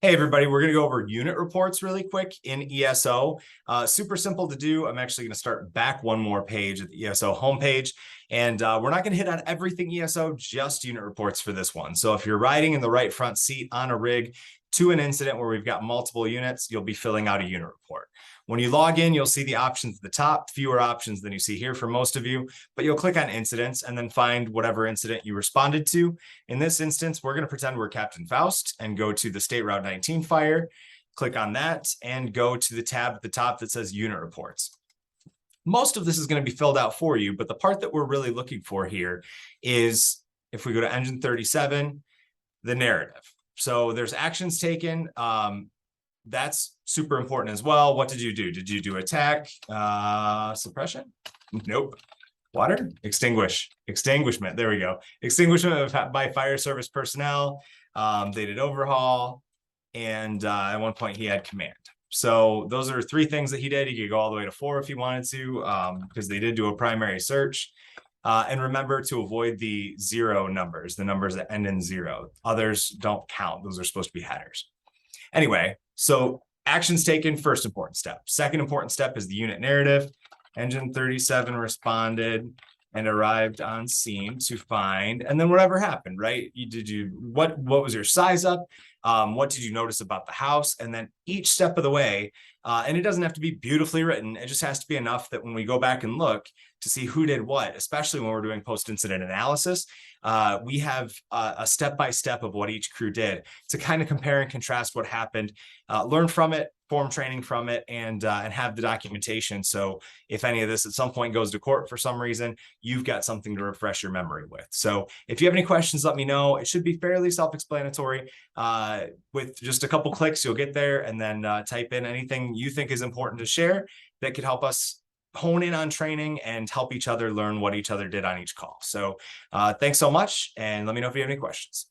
Hey, everybody, we're going to go over unit reports really quick in ESO. Super simple to do. I'm actually going to start back one more page at the ESO homepage. And we're not going to hit on everything ESO, just unit reports for this one. So if you're riding in the right front seat on a rig to an incident where we've got multiple units, you'll be filling out a unit report. When you log in, you'll see the options at the top, fewer options than you see here for most of you, but you'll click on incidents and then find whatever incident you responded to. In this instance, we're going to pretend we're Captain Faust and go to the State Route 19 fire, click on that, and go to the tab at the top that says unit reports. Most of this is going to be filled out for you, but the part that we're really looking for here is, if we go to engine 37, the narrative. So there's actions taken. That's super important as well. What did you do? Did you do attack, suppression? Nope. Water? Extinguishment. There we go. Extinguishment by fire service personnel. They did overhaul. And at one point he had command. So those are three things that he did. He could go all the way to 4 if he wanted to, because they did do a primary search. And remember to avoid the 0 numbers, the numbers that end in 0. Others don't count. Those are supposed to be headers. Anyway, so actions taken, first important step. Second important step is the unit narrative. Engine 37 responded and arrived on scene to find, and then whatever happened, right? What was your size up? What did you notice about the house? And then each step of the way, and it doesn't have to be beautifully written. It just has to be enough that when we go back and look to see who did what, especially when we're doing post-incident analysis, we have a step-by-step of what each crew did to kind of compare and contrast what happened, learn from it, form training from it, and have the documentation. So if any of this at some point goes to court for some reason, you've got something to refresh your memory with. So if you have any questions, let me know. It should be fairly self-explanatory. With just a couple clicks, you'll get there, and then type in anything you think is important to share that could help us hone in on training and help each other learn what each other did on each call. So thanks so much, and let me know if you have any questions.